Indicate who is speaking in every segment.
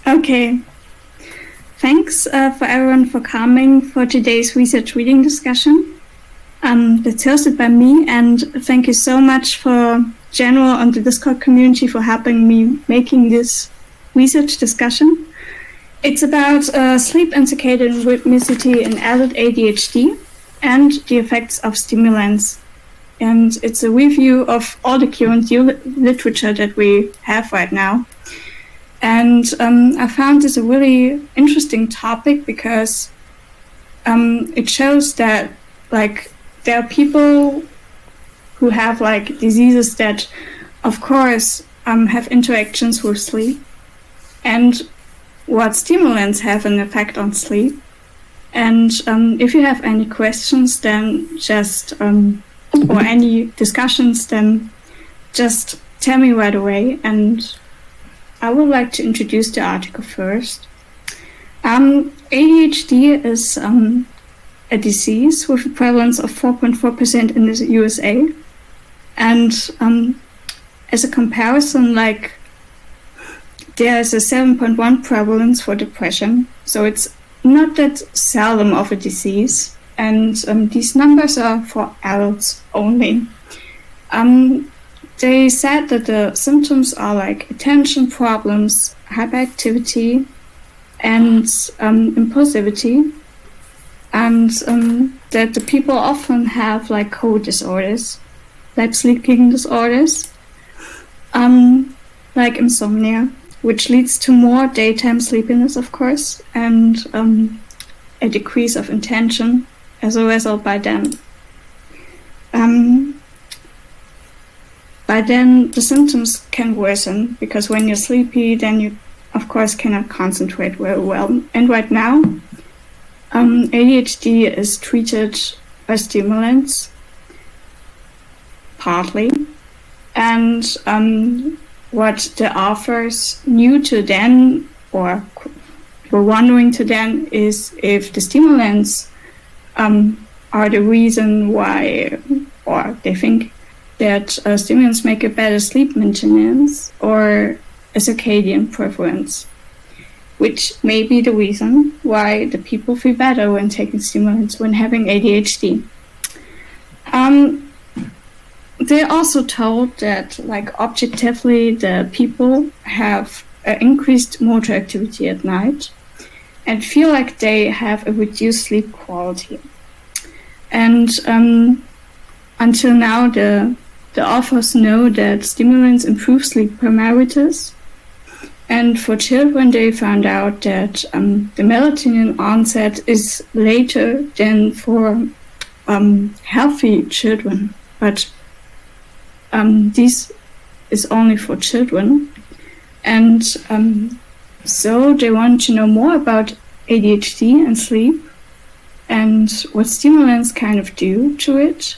Speaker 1: Okay. Thanks for everyone for coming for today's research reading discussion. That's hosted by me, and thank you so much for General and the Discord community for helping me making this research discussion. It's about sleep and circadian rhythmicity in adult ADHD and the effects of stimulants. And it's a review of all the current literature that we have right now. And I found this a really interesting topic because it shows that there are people who have diseases that, of course, have interactions with sleep, and what stimulants have an effect on sleep. And if you have any questions, then just or any discussions, then just tell me right away. And I would like to introduce the article first. ADHD is a disease with a prevalence of 4.4% in the USA. And as a comparison, there's a 7.1 prevalence for depression. So it's not that seldom of a disease. And these numbers are for adults only. They said that the symptoms are attention problems, hyperactivity, and impulsivity. And that the people often have code disorders, sleeping disorders, insomnia, which leads to more daytime sleepiness, of course, and a decrease of attention as a result. By then the symptoms can worsen, because when you're sleepy, then you, of course, cannot concentrate very well. And right now, ADHD is treated by stimulants, partly. And what the authors knew to then, or were wondering to then, is if the stimulants are the reason why, or they think that stimulants make a better sleep maintenance or a circadian preference, which may be the reason why the people feel better when taking stimulants when having ADHD. They also told that, objectively, the people have increased motor activity at night and feel like they have a reduced sleep quality. And until now, the authors know that stimulants improve sleep parameters. And for children, they found out that the melatonin onset is later than for healthy children. But this is only for children. And so they want to know more about ADHD and sleep and what stimulants kind of do to it,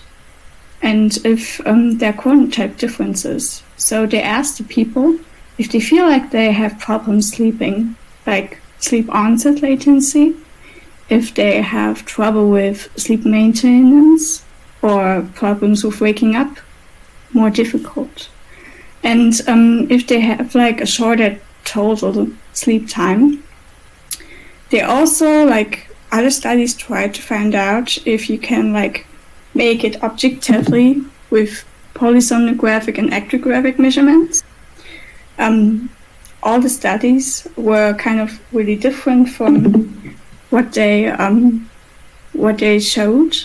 Speaker 1: and if there are chronotype differences. So they asked the people if they feel like they have problems sleeping, like sleep onset latency, if they have trouble with sleep maintenance, or problems with waking up, more difficult. And if they have a shorter total sleep time. They also, other studies try to find out if you can make it objectively with polysomnographic and actigraphic measurements. All the studies were kind of really different from what they showed,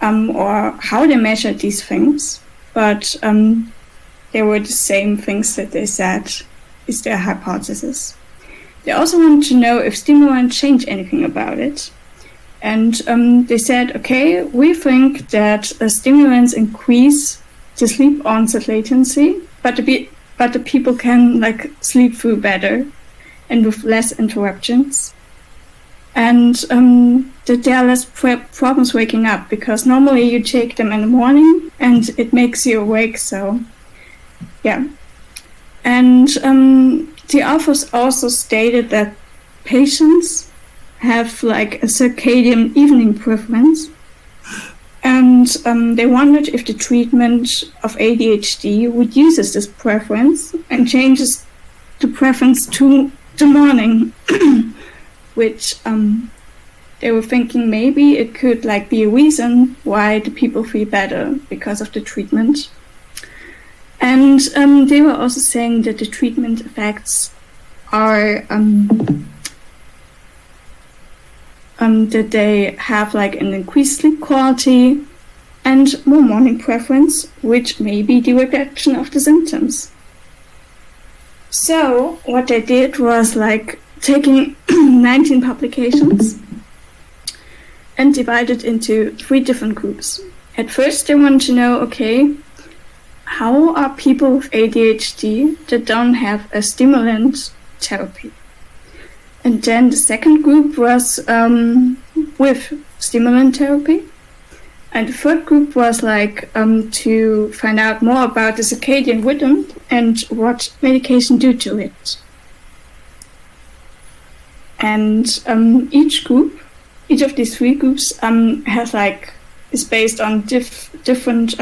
Speaker 1: or how they measured these things, but they were the same things that they said is their hypothesis. They also wanted to know if stimulants change anything about it. And they said, okay, we think that stimulants increase the sleep onset latency, but the people can sleep through better and with less interruptions. And that there are less problems waking up, because normally you take them in the morning and it makes you awake. So, yeah. And the authors also stated that patients have a circadian evening preference, and they wondered if the treatment of ADHD reduces this preference and changes the preference to the morning, which they were thinking maybe it could like be a reason why the people feel better because of the treatment. And they were also saying that the treatment effects are that they have like an increased sleep quality and more morning preference, which may be the reduction of the symptoms. So what they did was like taking 19 publications and divided into 3 different groups. At first they wanted to know, okay, how are people with ADHD that don't have a stimulant therapy? And then the second group was with stimulant therapy. And the third group was like to find out more about the circadian rhythm and what medication do to it. And each of these 3 groups has like is based on different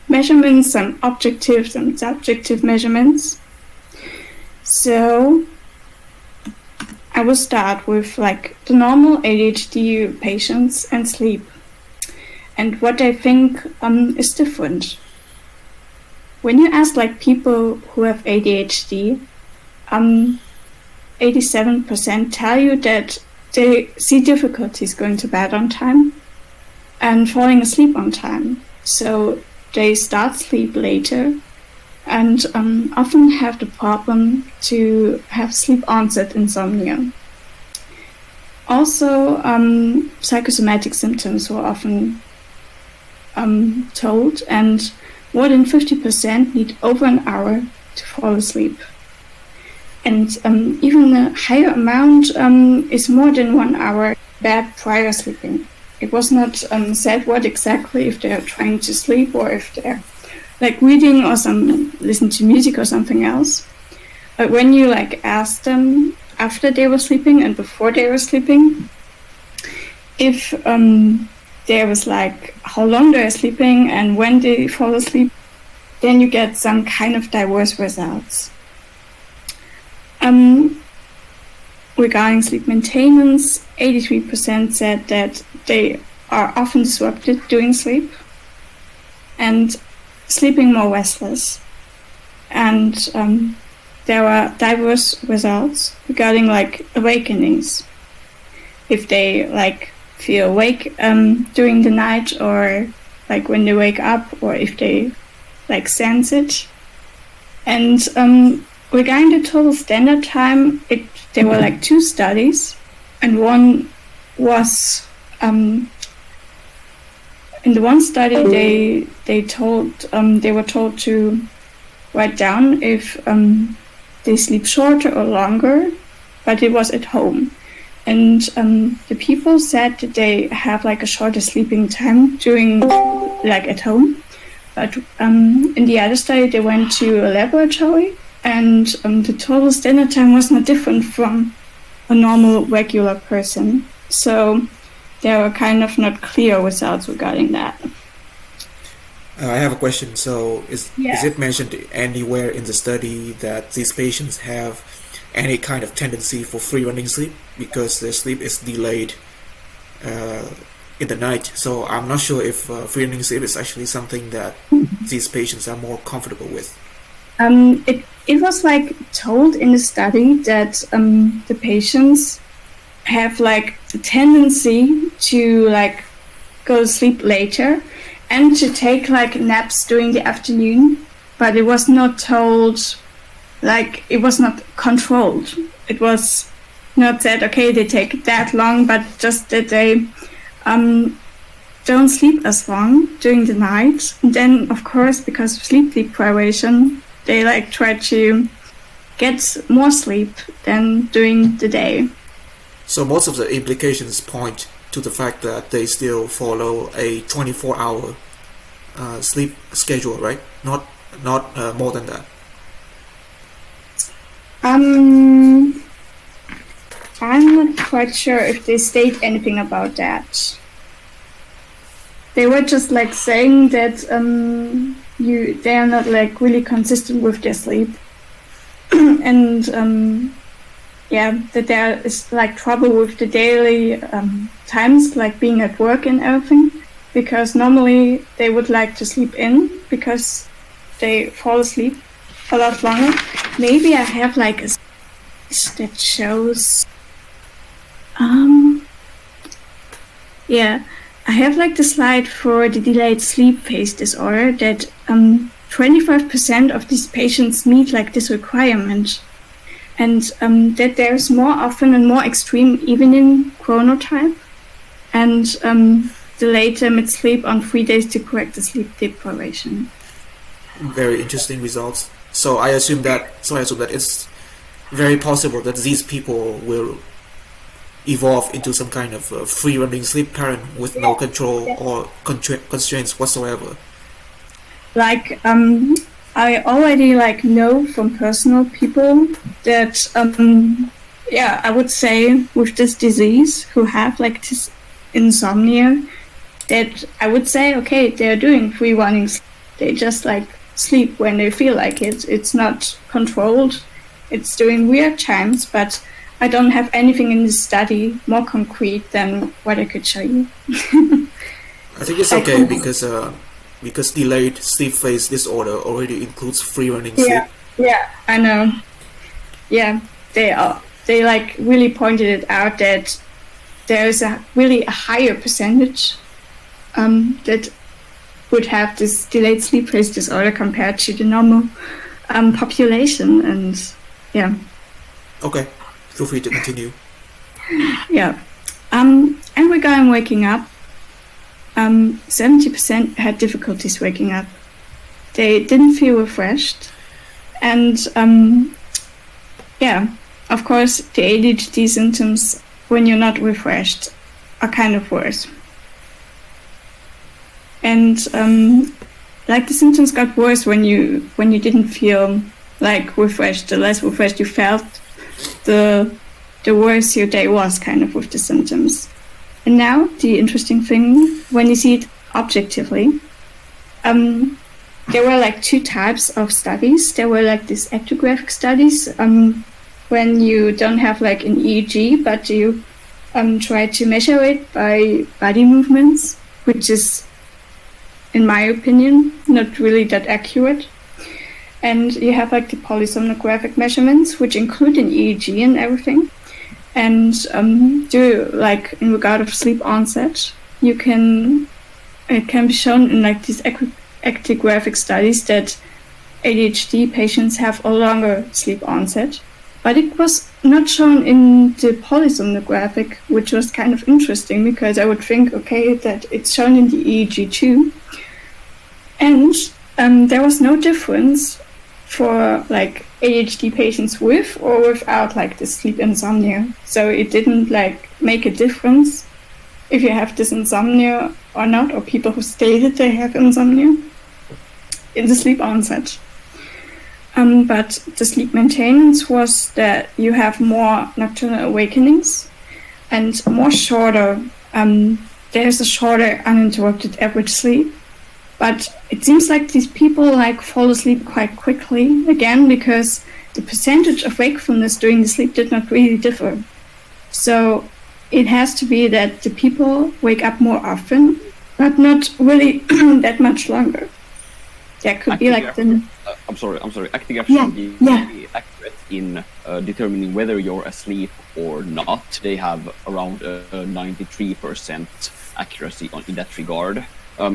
Speaker 1: measurements, some objective, some subjective measurements. So I will start with like the normal ADHD patients and sleep, and what I think is different. When you ask like people who have ADHD, 87% tell you that they see difficulties going to bed on time and falling asleep on time. So they start sleep later and often have the problem to have sleep onset insomnia. Also, psychosomatic symptoms were often told, and more than 50% need over an hour to fall asleep. And even a higher amount is more than 1 hour bed prior sleeping. It was not said what exactly, if they're trying to sleep or if they're like reading or listen to music or something else. But when you like ask them after they were sleeping and before they were sleeping, if there was like how long they're sleeping and when they fall asleep, then you get some kind of diverse results. Regarding sleep maintenance, 83% said that they are often disrupted during sleep and sleeping more restless. And there are diverse results regarding like awakenings. If they like feel awake during the night, or like when they wake up, or if they like sense it. And regarding the total standard time, there were like 2 studies, and one was in the one study they were told to write down if they sleep shorter or longer, but it was at home. And the people said that they have like a shorter sleeping time during like at home, but in the other study they went to a laboratory, and the total standard time was not different from a normal regular person. So there were kind of not clear results regarding that.
Speaker 2: I have a question. So is it mentioned anywhere in the study that these patients have any kind of tendency for free running sleep, because their sleep is delayed in the night? So I'm not sure if free running sleep is actually something that these patients are more comfortable with.
Speaker 1: It was like told in the study that the patients have like a tendency to like go to sleep later and to take like naps during the afternoon, but it was not told, like it was not controlled. It was not said, okay, they take that long, but just that they don't sleep as long during the night. And then, of course, because of sleep deprivation, they like try to get more sleep than during the day.
Speaker 2: So most of the implications point to the fact that they still follow a 24-hour sleep schedule, right? Not more than that.
Speaker 1: I'm not quite sure if they state anything about that. They were just like saying that they are not like really consistent with their sleep, and that there is like trouble with the daily times, like being at work and everything, because normally they would like to sleep in because they fall asleep a lot longer. Maybe I have like a that shows I have like the slide for the delayed sleep phase disorder that 25% of these patients meet like this requirement, and that there's more often and more extreme evening chronotype, and delayed mid-sleep on 3 days to correct the sleep deprivation.
Speaker 2: Very interesting results. So I assume that it's very possible that these people will evolve into some kind of free-running sleep pattern with no control or constraints whatsoever.
Speaker 1: Like I already like know from personal people that I would say with this disease who have like this insomnia, that I would say okay, they're doing free running sleep. They just like sleep when they feel like it. It's not controlled. It's during weird times, but I don't have anything in this study more concrete than what I could show you.
Speaker 2: I think it's okay because delayed sleep phase disorder already includes free running sleep.
Speaker 1: Yeah, I know. Yeah, they like really pointed it out that there's a really a higher percentage that would have this delayed sleep phase disorder compared to the normal population, and yeah.
Speaker 2: Okay, feel free to continue.
Speaker 1: Yeah, and regarding waking up, 70% had difficulties waking up. They didn't feel refreshed, and of course, the ADHD symptoms when you're not refreshed are kind of worse. And like the symptoms got worse when you didn't feel like refreshed. The less refreshed you felt, the worse your day was, kind of, with the symptoms. And now the interesting thing, when you see it objectively, there were like two types of studies. There were like these actigraphic studies when you don't have like an EEG, but you try to measure it by body movements, which is, in my opinion, not really that accurate. And you have like the polysomnographic measurements, which include an EEG and everything. And like in regard of sleep onset, it can be shown in like these actigraphic studies that ADHD patients have a longer sleep onset. But it was not shown in the polysomnographic, which was kind of interesting because I would think, okay, that it's shown in the EEG too. And there was no difference for like ADHD patients with or without like the sleep insomnia. So it didn't like make a difference if you have this insomnia or not, or people who stated they have insomnia in the sleep onset. But the sleep maintenance was that you have more nocturnal awakenings and more shorter, there's a shorter uninterrupted average sleep. But it seems like these people like fall asleep quite quickly, again, because the percentage of wakefulness during the sleep did not really differ. So it has to be that the people wake up more often, but not really that much longer. There could be like the...
Speaker 3: I'm sorry. Actigraph should be accurate in determining whether you're asleep or not. They have around 93% accuracy in that regard.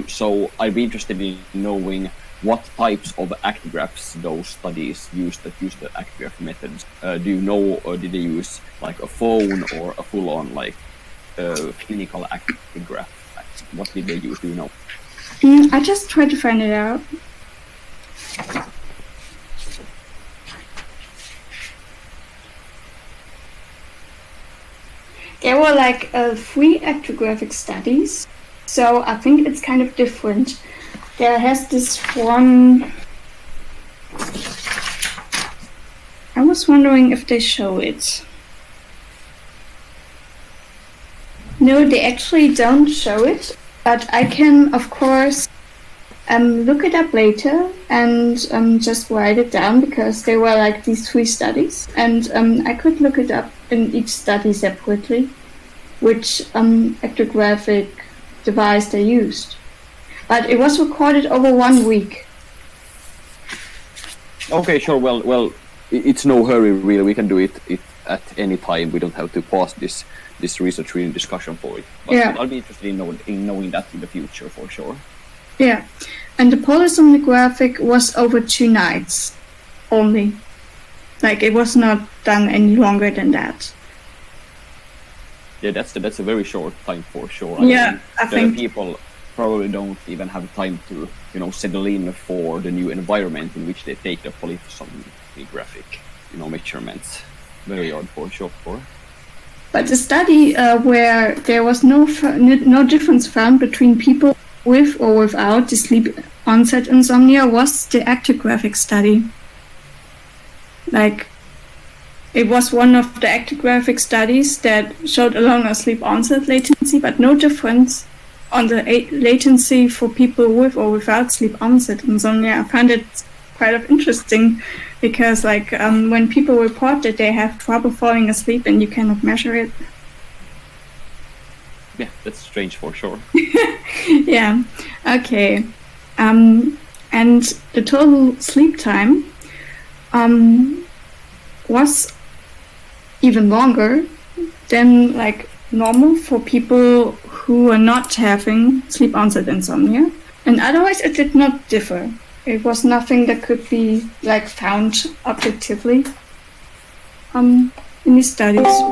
Speaker 3: So I'd be interested in knowing what types of actigraphs those studies use the actigraph methods. Do you know, or did they use like a phone or a full-on like clinical actigraph? What did they use? Do you know?
Speaker 1: I just tried to find it out. There were like 3 actigraphic studies. So I think it's kind of different. There has this one... I was wondering if they show it. No, they actually don't show it. But I can, of course, look it up later and just write it down, because there were like these 3 studies, and I could look it up in each study separately, which actigraphic device they used. But it was recorded over 1 week.
Speaker 3: Okay, sure. Well, it's no hurry really. We can do it at any time. We don't have to pause this research reading discussion for it. But
Speaker 1: yeah.
Speaker 3: I'll be interested in knowing that in the future for sure.
Speaker 1: Yeah, and the polysomnographic was over 2 nights only. Like, it was not done any longer than that.
Speaker 3: Yeah, that's a very short time for sure.
Speaker 1: I think
Speaker 3: people probably don't even have time to, settle in for the new environment in which they take the polysomnographic, measurements. Very odd for sure.
Speaker 1: But the study where there was no difference found between people with or without the sleep onset insomnia was the actigraphic study. Like, it was one of the actigraphic studies that showed a longer sleep onset latency, but no difference on the latency for people with or without sleep onset insomnia. I found it quite interesting, because when people report that they have trouble falling asleep and you cannot measure it.
Speaker 3: Yeah, that's strange for sure.
Speaker 1: Yeah, okay. And the total sleep time was even longer than normal for people who are not having sleep onset insomnia. And otherwise it did not differ. It was nothing that could be found objectively in these studies.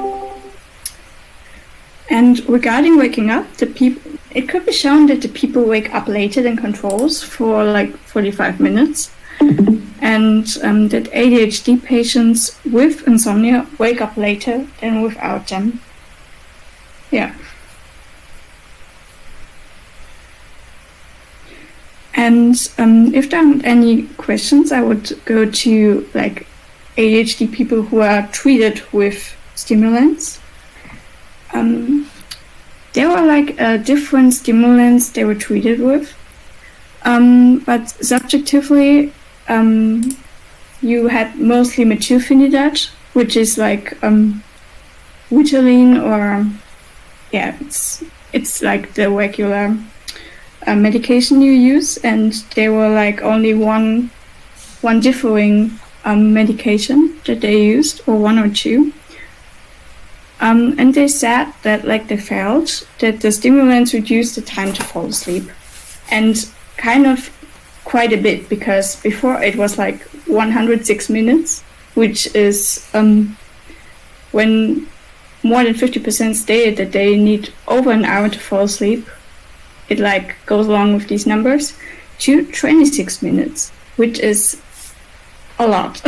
Speaker 1: And regarding waking up, it could be shown that the people wake up later than controls for 45 minutes, and that ADHD patients with insomnia wake up later than without them. Yeah. And if there aren't any questions, I would go to ADHD people who are treated with stimulants. There were different stimulants they were treated with, but subjectively you had mostly methylphenidate, which is Ritalin, or it's like the regular medication you use, and there were only one differing medication that they used, or 1 or 2. And they said that they felt that the stimulants reduced the time to fall asleep, and kind of quite a bit, because before it was 106 minutes, which is when more than 50% stated that they need over an hour to fall asleep. It goes along with these numbers, to 26 minutes, which is a lot.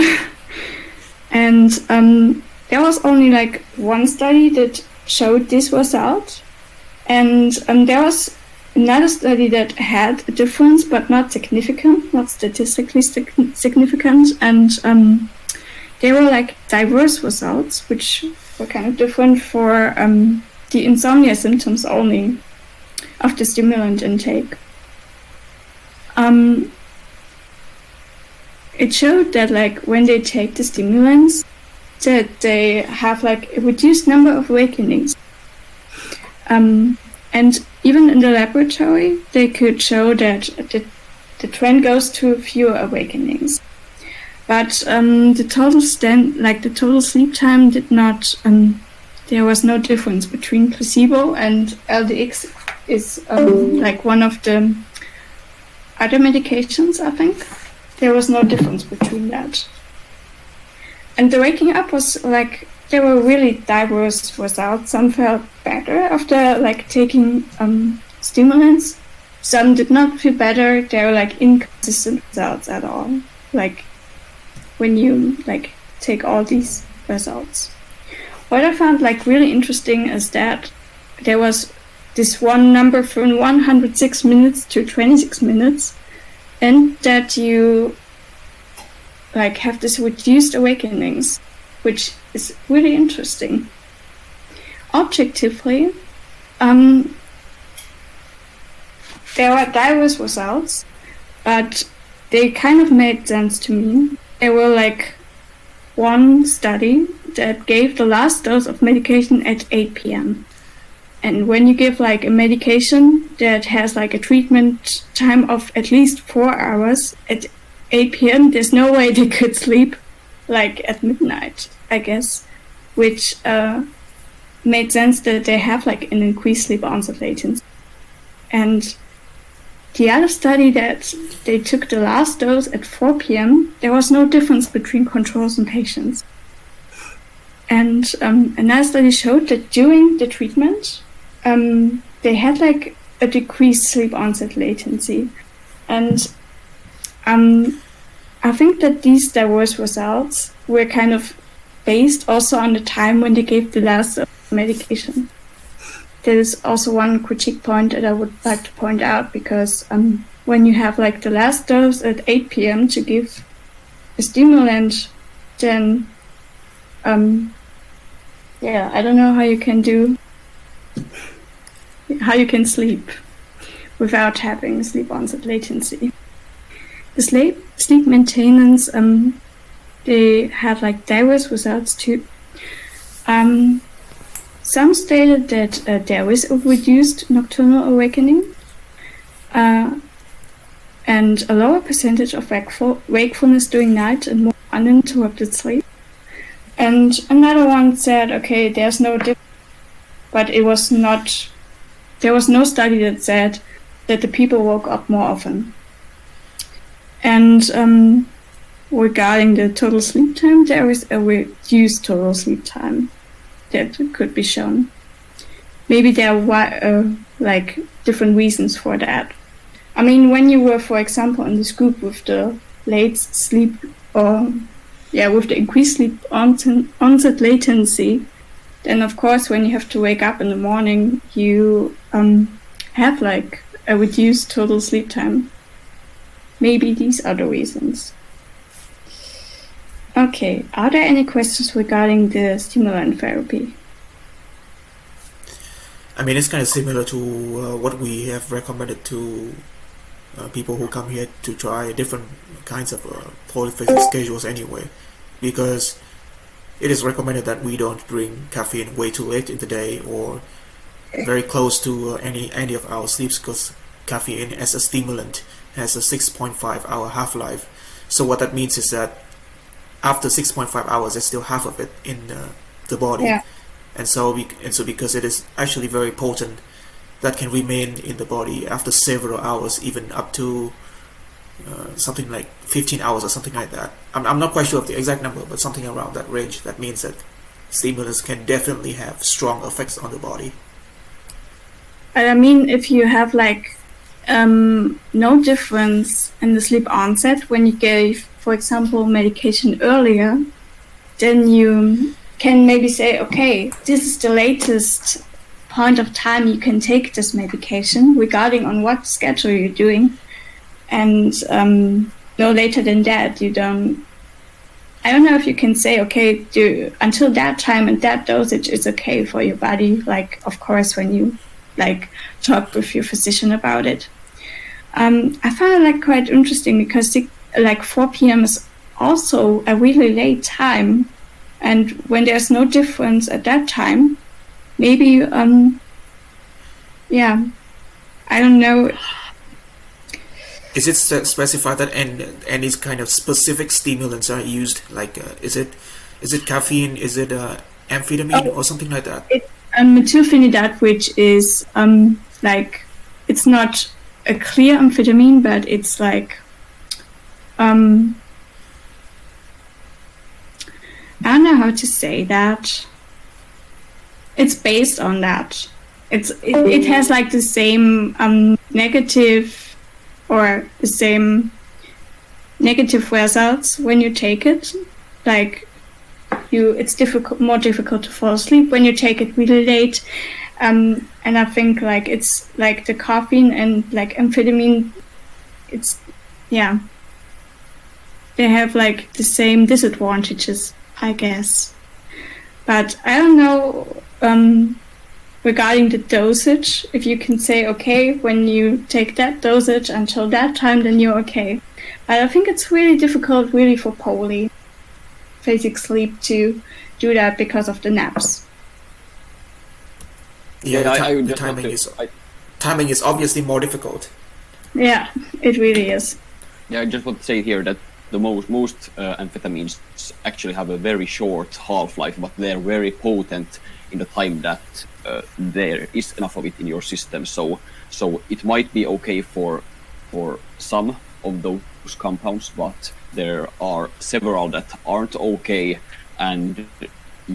Speaker 1: And there was only one study that showed this result, and there was another study that had a difference, but not significant, not statistically significant, and there were diverse results, which were kind of different for the insomnia symptoms only of the stimulant intake. It showed that when they take the stimulants, that they have a reduced number of awakenings. And even in the laboratory, they could show that the trend goes to fewer awakenings. But the total sleep time did not. There was no difference between placebo, and LDX is one of the other medications, I think. There was no difference between that. And the waking up was there were really diverse results. Some felt better after taking stimulants. Some did not feel better. They were inconsistent results at all. When you take all these results. What I found really interesting is that there was this one number from 106 minutes to 26 minutes, and that you have this reduced awakenings, which is really interesting. Objectively, there are diverse results, but they kind of made sense to me. There were like one study that gave the last dose of medication at 8 p.m. And when you give like a medication that has like a treatment time of at least 4 hours at 8 p.m., there's no way they could sleep like at midnight, I guess, which made sense that they have like an increased sleep onset latency. And the other study that they took the last dose at 4 p.m., there was no difference between controls and patients. And another study showed that during the treatment, they had like a decreased sleep onset latency. And I think that these diverse results were kind of based also on the time when they gave the last medication. There is also one critique point that I would like to point out, because when you have like the last dose at 8 p.m. to give a stimulant, then I don't know how you can sleep without having sleep onset latency. The sleep maintenance, they had like diverse results too. Some stated that there is a reduced nocturnal awakening and a lower percentage of wakefulness during night and more uninterrupted sleep. And another one said, okay, there's no difference, but there was no study that said that the people woke up more often. And regarding the total sleep time, there is a reduced total sleep time that could be shown. Maybe there are like different reasons for that. I mean, when you were, for example, in this group with the late sleep with the increased sleep onset latency, then of course when you have to wake up in the morning, you have like a reduced total sleep time. Maybe these are the reasons. Okay, are there any questions regarding the stimulant therapy?
Speaker 2: I mean, it's kind of similar to what we have recommended to people who come here to try different kinds of polyphasic schedules anyway, because it is recommended that we don't drink caffeine way too late in the day or very close to any of our sleeps, because caffeine as a stimulant has a 6.5 hour half-life. So what that means is that after 6.5 hours, there's still half of it in the body.
Speaker 1: Yeah.
Speaker 2: And so because it is actually very potent, that can remain in the body after several hours, even up to something like 15 hours or something like that. I'm not quite sure of the exact number, but something around that range. That means that stimulants can definitely have strong effects on the body.
Speaker 1: I mean, if you have like no difference in the sleep onset when you gave, for example, medication earlier, then you can maybe say, okay, this is the latest point of time you can take this medication, regarding on what schedule you're doing, and no later than that I don't know if you can say, okay, until that time and that dosage is okay for your body, like of course when you like talk with your physician about it. I found it like quite interesting, because like 4 p.m. is also a really late time, and when there's no difference at that time, maybe I don't know.
Speaker 2: Is it specified that any kind of specific stimulants are used? Like is it caffeine? Is it amphetamine or something like that?
Speaker 1: It's methylphenidate, which is like, it's not a clear amphetamine, but it's like I don't know how to say that. It's based on that. It has like the same negative or the same negative results when you take it. Like it's more difficult to fall asleep when you take it really late. And I think like it's like the caffeine and like amphetamine, they have like the same disadvantages, I guess. But I don't know regarding the dosage, if you can say, okay, when you take that dosage until that time, then you're okay. But I think it's really difficult really for polyphasic sleep to do that because of the naps.
Speaker 2: Yeah, timing is obviously more difficult.
Speaker 1: Yeah, it really is.
Speaker 3: Yeah, I just want to say here that the most amphetamines actually have a very short half-life, but they're very potent in the time that there is enough of it in your system. So it might be okay for some of those compounds, but there are several that aren't okay. And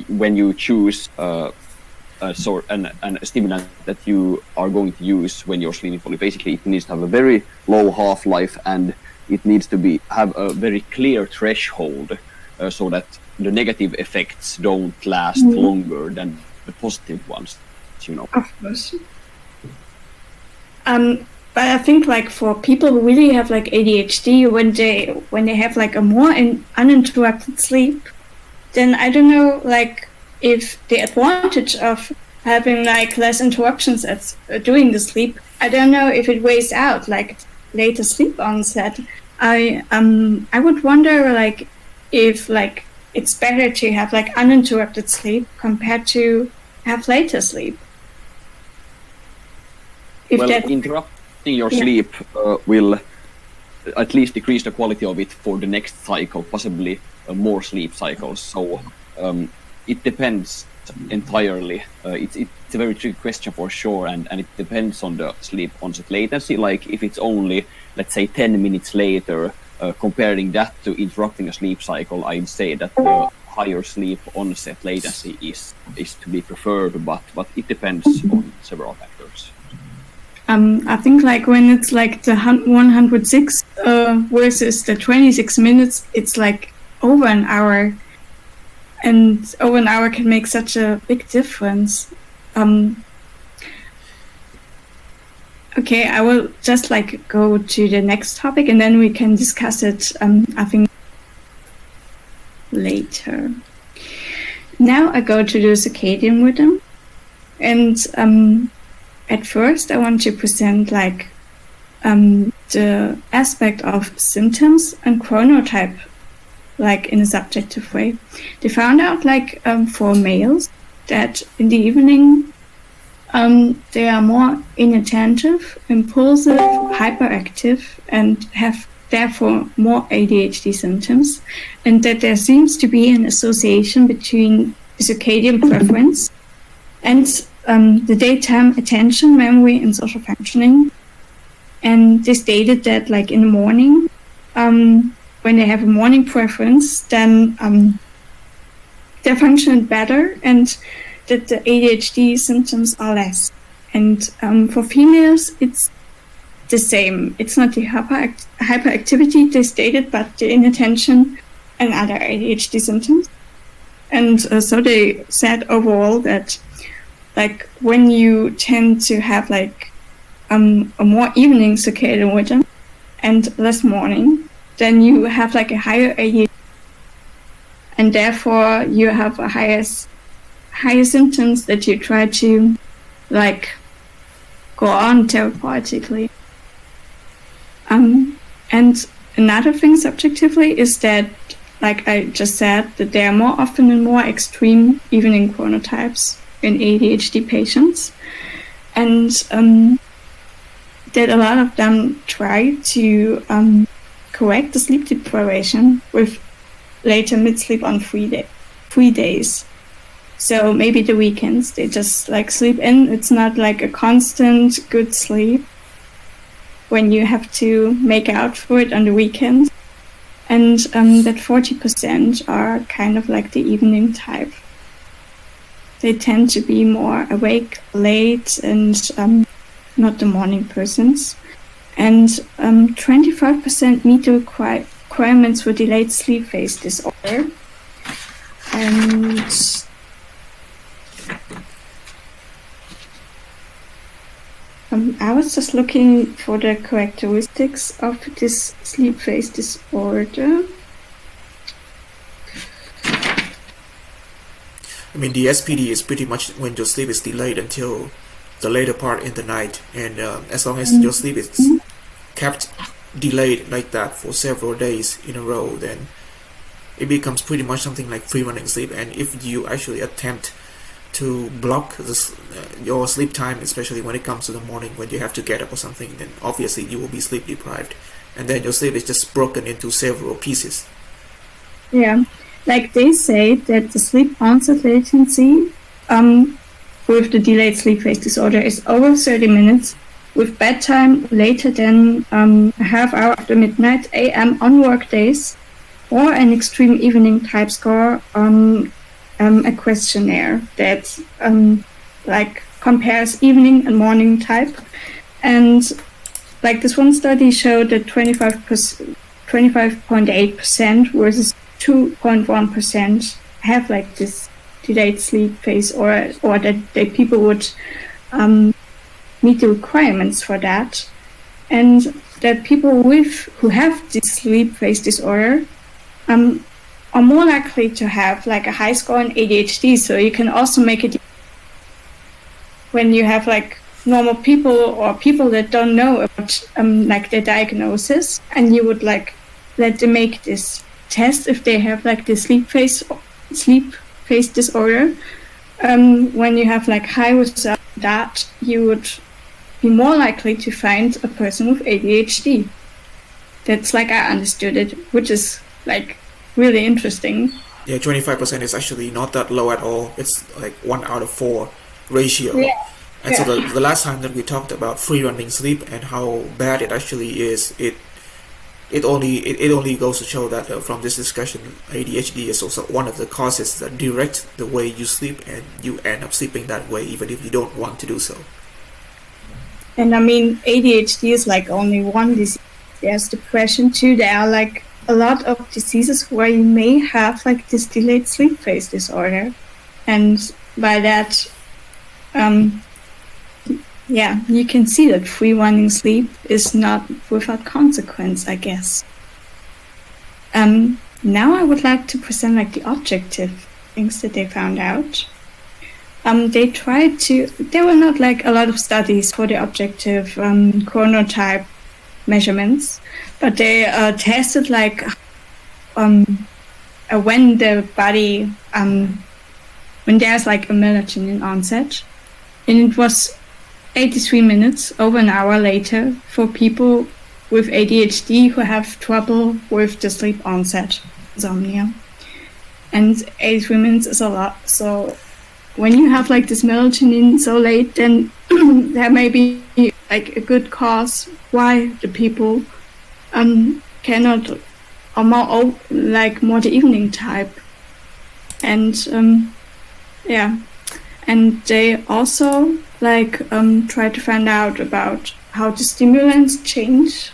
Speaker 3: when you choose a stimulant that you are going to use when you're sleeping polyphasically, it needs to have a very low half-life, and it needs to have a very clear threshold so that the negative effects don't last longer than the positive ones, you know.
Speaker 1: Of course. But I think like for people who really have like ADHD, when they have like a more uninterrupted sleep, then I don't know like if the advantage of having like less interruptions during the sleep, I don't know if it weighs out like later sleep onset. I would wonder like if like it's better to have like uninterrupted sleep compared to have later sleep.
Speaker 3: Interrupting your sleep will at least decrease the quality of it for the next cycle, possibly more sleep cycles. So it depends entirely. It's a very tricky question for sure, and it depends on the sleep onset latency. Like if it's only, let's say, 10 minutes later, comparing that to interrupting a sleep cycle, I'd say that the higher sleep onset latency is to be preferred, but it depends on several factors.
Speaker 1: I think like when it's like the 106 versus the 26 minutes, it's like over an hour, and over an hour can make such a big difference. Okay, I will just like go to the next topic and then we can discuss it, I think, later. Now I go to the circadian rhythm, and at first I want to present like the aspect of symptoms and chronotype, like in a subjective way. They found out like for males that in the evening they are more inattentive, impulsive, hyperactive, and have therefore more ADHD symptoms, and that there seems to be an association between circadian preference and the daytime attention, memory, and social functioning. And they stated that like in the morning, when they have a morning preference, then they're functioning better, and that the ADHD symptoms are less. And for females, it's the same. It's not the hyperactivity they stated, but the inattention and other ADHD symptoms. And so they said overall that like when you tend to have like a more evening circadian rhythm and less morning, then you have like a higher ADHD, and therefore you have a higher symptoms that you try to like go on therapeutically. And another thing subjectively is that, like I just said, that there are more often and more extreme evening chronotypes in ADHD patients, and that a lot of them try to correct the sleep deprivation with later mid-sleep on 3 days. So maybe the weekends they just like sleep in. It's not like a constant good sleep when you have to make out for it on the weekend. And that 40% are kind of like the evening type. They tend to be more awake late and not the morning persons. And 25% meet the requirements for delayed sleep phase disorder. And I was just looking for the characteristics of this sleep phase disorder.
Speaker 2: I mean, the SPD is pretty much when your sleep is delayed until the later part in the night, and as long as your sleep is kept delayed like that for several days in a row, then it becomes pretty much something like free running sleep. And if you actually attempt to block your sleep time, especially when it comes to the morning when you have to get up or something, then obviously you will be sleep deprived, and then your sleep is just broken into several pieces.
Speaker 1: Yeah, like they say that the sleep onset latency with the delayed sleep phase disorder is over 30 minutes, with bedtime later than a half hour after midnight AM on work days, or an extreme evening type score on a questionnaire that like compares evening and morning type. And like this one study showed that 25.8% versus 2.1% have like this delayed sleep phase, or that people would meet the requirements for that, and that people who have this sleep phase disorder are more likely to have like a high score in ADHD. So you can also make it when you have like normal people or people that don't know about like their diagnosis, and you would like let them make this test if they have like the sleep phase disorder. When you have like high results, that you would be more likely to find a person with ADHD. That's like I understood it, which is like really interesting.
Speaker 2: Yeah, 25% is actually not that low at all. It's like 1 out of 4 ratio.
Speaker 1: Yeah.
Speaker 2: And so the last time that we talked about free running sleep and how bad it actually is, it only goes to show that from this discussion, ADHD is also one of the causes that direct the way you sleep, and you end up sleeping that way even if you don't want to do so.
Speaker 1: And I mean, ADHD is like only one disease. There's depression too. There are like a lot of diseases where you may have like this delayed sleep phase disorder, and by that, yeah, you can see that free running sleep is not without consequence, I guess. Now I would like to present like the objective things that they found out. They tried to, there were not like a lot of studies for the objective chronotype measurements, but they tested like when the body, when there's like a melatonin onset, and it was 83 minutes, over an hour later, for people with ADHD who have trouble with the sleep onset, insomnia. And 83 minutes is a lot. So when you have like this melatonin so late, then there may be like a good cause why the people cannot, or more the evening type. And yeah, and they also try to find out about how the stimulants change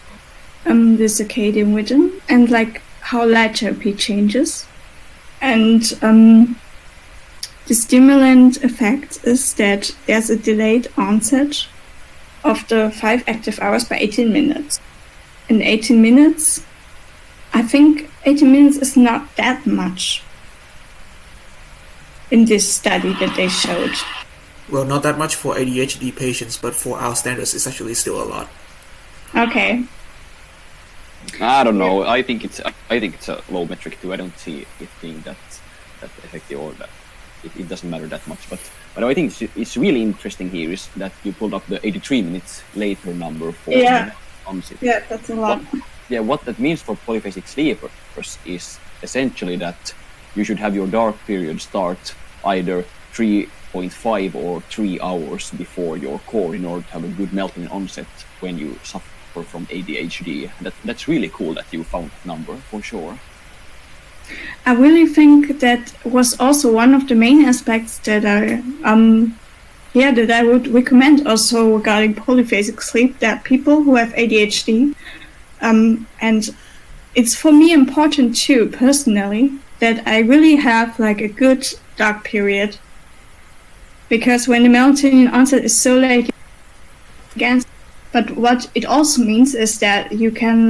Speaker 1: the circadian rhythm, and like how light therapy changes. And the stimulant effect is that there's a delayed onset of the 5 active hours by 18 minutes. In 18 minutes, I think 18 minutes is not that much in this study that they showed.
Speaker 2: Well, not that much for ADHD patients, but for our standards, it's actually still a lot.
Speaker 1: Okay.
Speaker 3: I don't know. I think it's a low metric too. I don't see it being that effective, or that it doesn't matter that much. But I think it's really interesting here is that you pulled up the 83 minutes later number for onset.
Speaker 1: Yeah, that's a lot.
Speaker 3: What that means for polyphasic sleepers is essentially that you should have your dark period start either 3.5 or 3 hours before your core in order to have a good melatonin onset when you suffer from ADHD. That's really cool that you found that number, for sure.
Speaker 1: I really think that was also one of the main aspects that I would recommend also regarding polyphasic sleep, that people who have ADHD, and it's for me important too, personally, that I really have like a good dark period, because when the melatonin onset is so late, but what it also means is that you can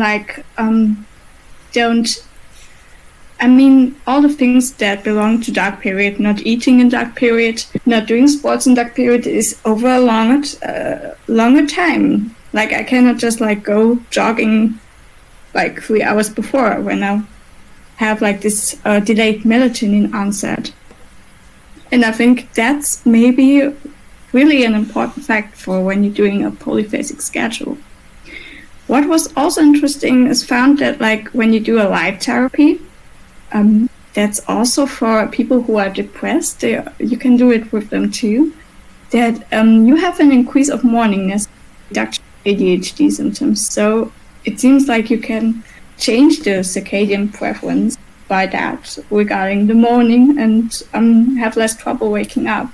Speaker 1: I mean, all the things that belong to dark period, not eating in dark period, not doing sports in dark period, is over a longer time. Like, I cannot just like go jogging like 3 hours before when I have like this delayed melatonin onset. And I think that's maybe really an important fact for when you're doing a polyphasic schedule. What was also interesting is found that like when you do a light therapy, that's also for people who are depressed. You can do it with them too. That you have an increase of morningness, reduction of ADHD symptoms. So it seems like you can change the circadian preference by that regarding the morning and have less trouble waking up.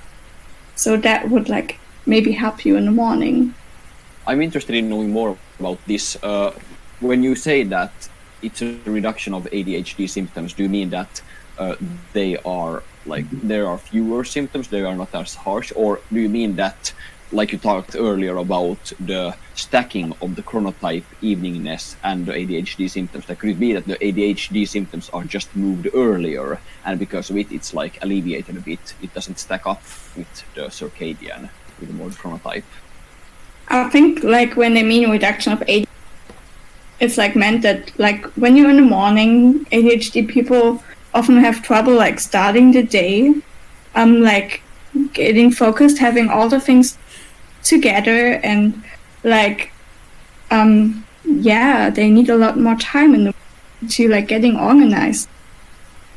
Speaker 1: So that would like maybe help you in the morning.
Speaker 3: I'm interested in knowing more about this. When you say that it's a reduction of ADHD symptoms, do you mean that they are like there are fewer symptoms, they are not as harsh, or do you mean that, like you talked earlier about the stacking of the chronotype eveningness and the ADHD symptoms, that could it be that the ADHD symptoms are just moved earlier and because of it it's like alleviated a bit, it doesn't stack up with the circadian, with the more chronotype?
Speaker 1: I think like when they mean reduction of ADHD, it's like meant that like when you're in the morning, ADHD people often have trouble like starting the day, like getting focused, having all the things together, and like they need a lot more time in the to like getting organized.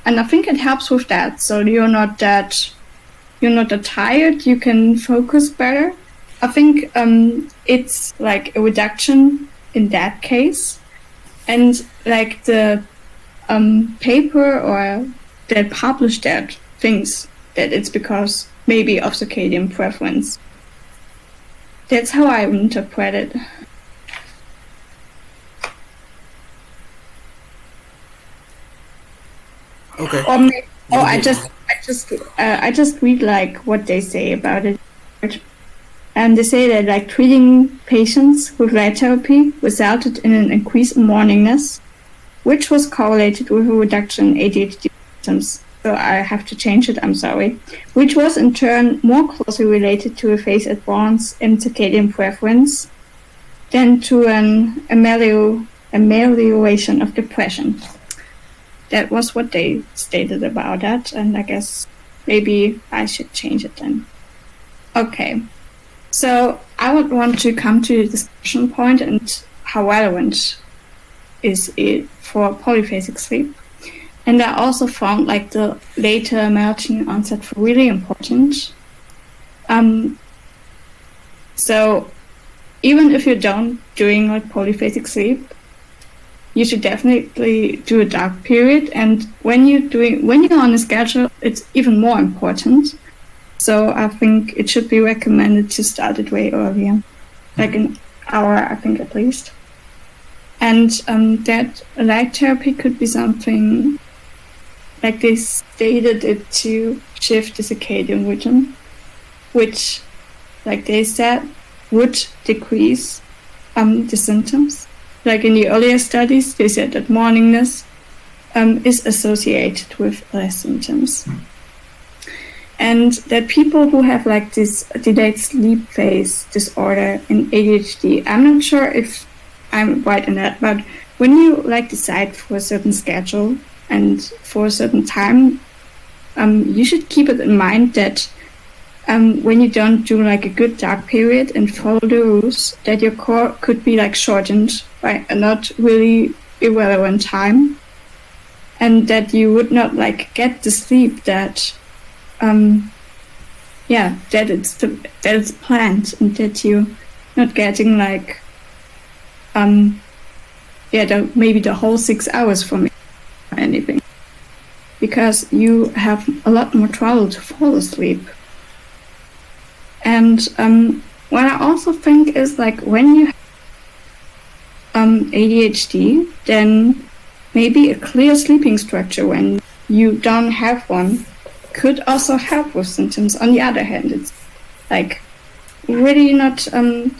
Speaker 1: And I think it helps with that. So you're not that tired, you can focus better. I think it's like a reduction in that case. And like the paper or that published that thinks that it's because maybe of circadian preference. That's how I interpret it.
Speaker 2: Okay.
Speaker 1: I just read like what they say about it, and they say that like treating patients with light therapy resulted in an increase in morningness, which was correlated with a reduction in ADHD symptoms. So I have to change it, I'm sorry. Which was in turn more closely related to a phase advance in circadian preference than to an amelioration of depression. That was what they stated about that, and I guess maybe I should change it then. Okay, so I would want to come to the discussion point and how relevant is it for polyphasic sleep. And I also found like the later melatonin onset really important. So even if you're done doing like polyphasic sleep, you should definitely do a dark period. And when you're on a schedule, it's even more important. So I think it should be recommended to start it way earlier, like an hour, I think at least. And that light therapy could be something like they stated it to shift the circadian rhythm, which, like they said, would decrease the symptoms. Like in the earlier studies, they said that morningness is associated with less symptoms. And that people who have like this delayed sleep phase disorder in ADHD, I'm not sure if I'm right in that, but when you like decide for a certain schedule and for a certain time, you should keep it in mind that when you don't do like a good dark period and follow the rules, that your core could be like shortened by a not really irrelevant time, and that you would not like get the sleep that that it's planned, and that you're not getting like maybe the whole 6 hours from it or anything, because you have a lot more trouble to fall asleep. And what I also think is like when you have ADHD, then maybe a clear sleeping structure when you don't have one could also help with symptoms. On the other hand, it's like really not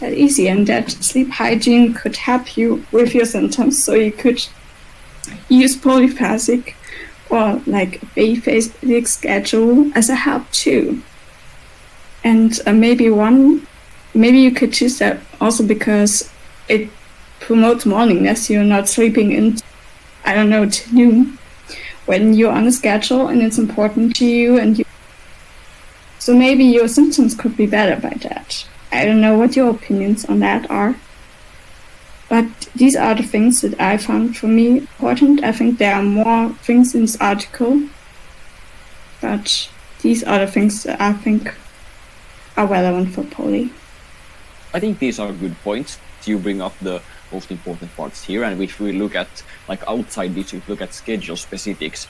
Speaker 1: that easy, and that sleep hygiene could help you with your symptoms. So you could use Polyphasic or like a basic schedule as a help too. And maybe you could choose that also because it promotes morningness. You're not sleeping in, I don't know, to noon when you're on a schedule and it's important to you. So maybe your symptoms could be better by that. I don't know what your opinions on that are. But these are the things that I found for me important. I think there are more things in this article, but these are the things that I think are relevant for poly.
Speaker 3: I think these are good points. You bring up the most important parts here, and if we look at like outside this, if we look at schedule specifics,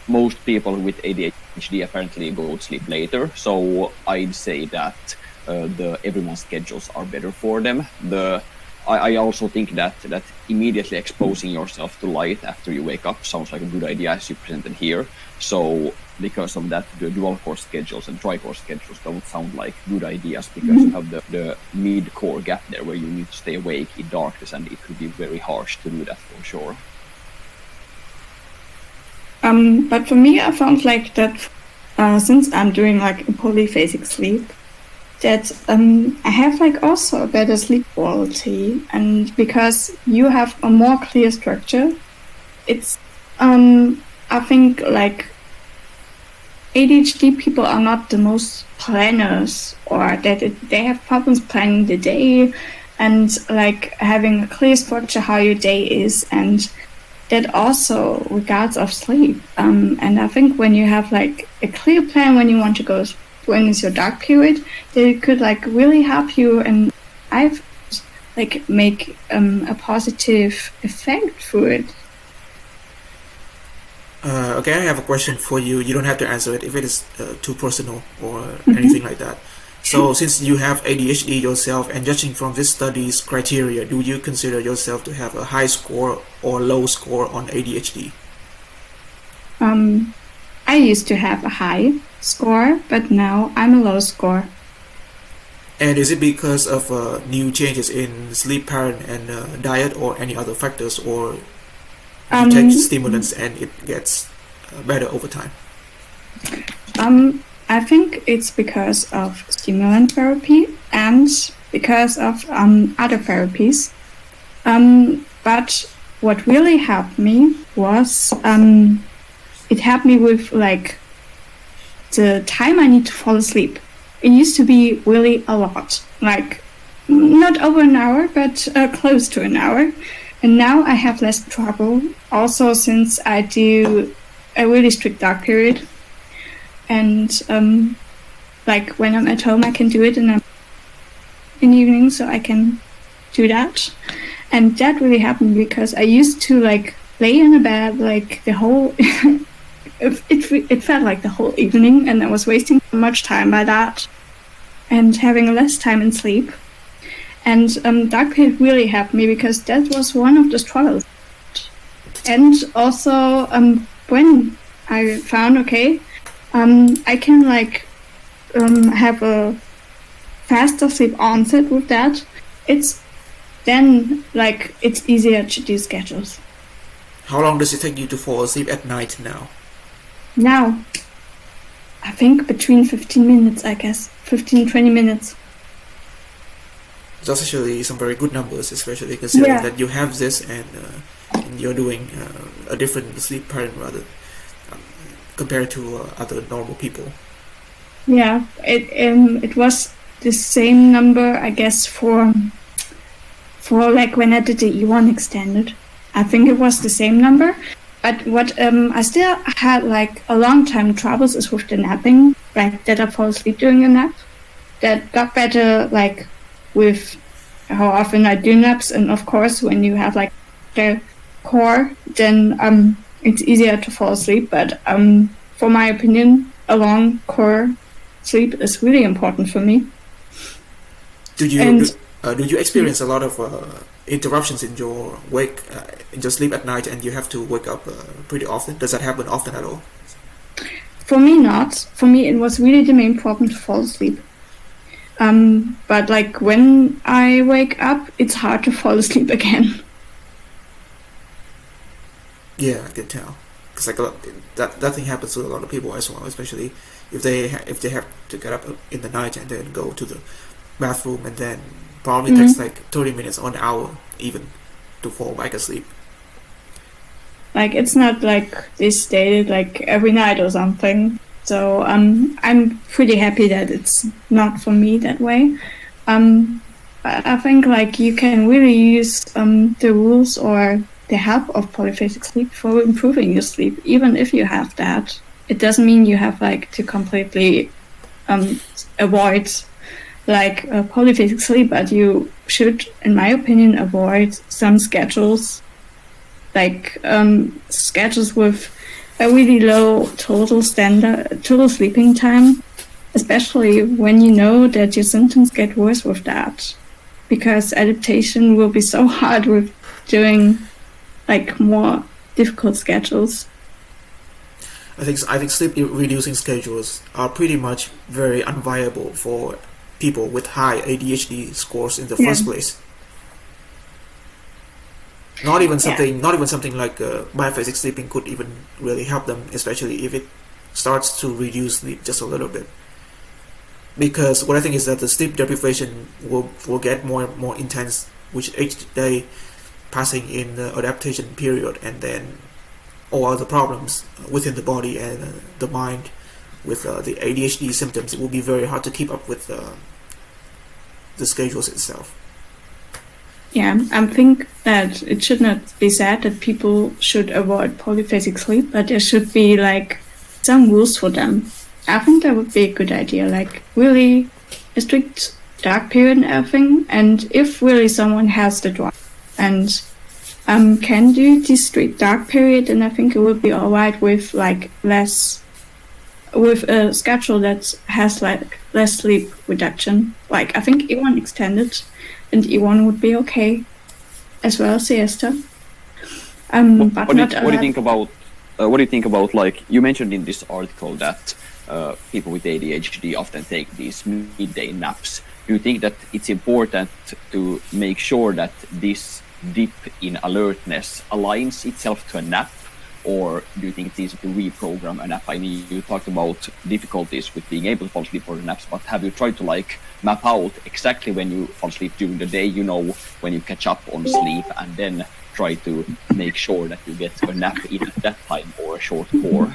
Speaker 3: most people with ADHD apparently go to sleep later. So I'd say that everyone's schedules are better for them. I also think that immediately exposing yourself to light after you wake up sounds like a good idea, as you presented here. So because of that, the dual core schedules and tri-core schedules don't sound like good ideas because you have the mid-core gap there where you need to stay awake in darkness, and it could be very harsh to do that for sure.
Speaker 1: But for me, I found like that since I'm doing like a polyphasic sleep, that I have like also a better sleep quality, and because you have a more clear structure, it's I think like ADHD people are not the most planners, or that they have problems planning the day and like having a clear structure how your day is, and that also regards of sleep. And I think when you have like a clear plan when you want to go, when is your dark period, they could like really help you, and I've like make a positive effect for it.
Speaker 2: Okay, I have a question for you. You don't have to answer it if it is too personal or anything like that. So since you have ADHD yourself, and judging from this study's criteria, do you consider yourself to have a high score or low score on ADHD?
Speaker 1: I used to have a high score, but now I'm a low score.
Speaker 2: And is it because of new changes in sleep pattern and diet, or any other factors, or you take stimulants and it gets better over time?
Speaker 1: I think it's because of stimulant therapy and because of other therapies. But what really helped me was it helped me with like the time I need to fall asleep. It used to be really a lot, like not over an hour, but close to an hour. And now I have less trouble, also since I do a really strict dark period. And like when I'm at home, I can do it in the evening, so I can do that. And that really happened because I used to like lay in a bed like the whole it felt like the whole evening, and I was wasting so much time by that and having less time in sleep. And dark period really helped me because that was one of the struggles. And also when I found I can like have a faster sleep onset with that, it's then like it's easier to do schedules.
Speaker 2: How long does it take you to fall asleep at night now?
Speaker 1: Now, I think between 15 minutes, I guess. 15-20 minutes.
Speaker 2: That's actually some very good numbers, especially considering that you have this and you're doing a different sleep pattern rather compared to other normal people.
Speaker 1: Yeah, it was the same number, I guess, for like when I did the E1 extended. I think it was the same number. But what I still had like a long time troubles is with the napping, like that I fall asleep during a nap. That got better like with how often I do naps, and of course when you have like the core, then it's easier to fall asleep. But for my opinion, a long core sleep is really important for me.
Speaker 2: Do you experience a lot of interruptions in your in your sleep at night, and you have to wake up pretty often? Does that happen often at all?
Speaker 1: For me, not. For me, it was really the main problem to fall asleep. But like when I wake up, it's hard to fall asleep again.
Speaker 2: Yeah, I can tell. because like that thing happens to a lot of people as well, especially if they have to get up in the night and then go to the bathroom, and then probably takes like 30 minutes or an hour even to fall back asleep.
Speaker 1: Like it's not like this stated like every night or something. So I'm pretty happy that it's not for me that way. I think like you can really use the rules or the help of polyphasic sleep for improving your sleep, even if you have that. It doesn't mean you have like to completely avoid like polyphasic sleep, but you should, in my opinion, avoid some schedules, like schedules with a really low total sleeping time, especially when you know that your symptoms get worse with that, because adaptation will be so hard with doing like more difficult schedules.
Speaker 2: I think sleep reducing schedules are pretty much very unviable for people with high ADHD scores in the first place. Not even something like biphasic sleeping could even really help them, especially if it starts to reduce sleep just a little bit. Because what I think is that the sleep deprivation will get more and more intense with each day passing in the adaptation period, and then all other problems within the body and the mind with the ADHD symptoms, it will be very hard to keep up with the schedules itself.
Speaker 1: Yeah, I think that it should not be said that people should avoid polyphasic sleep, but there should be like some rules for them. I think that would be a good idea, like really a strict dark period and everything. And if really someone has the drive and can do this strict dark period, then I think it would be alright with like with a schedule that has like less sleep reduction. Like I think E1 extended and E1 would be okay, as well as siesta. But
Speaker 3: what do you think about? What do you think about, like you mentioned in this article that people with ADHD often take these midday naps? Do you think that it's important to make sure that this dip in alertness aligns itself to a nap, or do you think it's easy to reprogram a nap? I mean, you talked about difficulties with being able to fall asleep for the naps, but have you tried to like map out exactly when you fall asleep during the day, you know, when you catch up on sleep, and then try to make sure that you get a nap in at that time or a short core?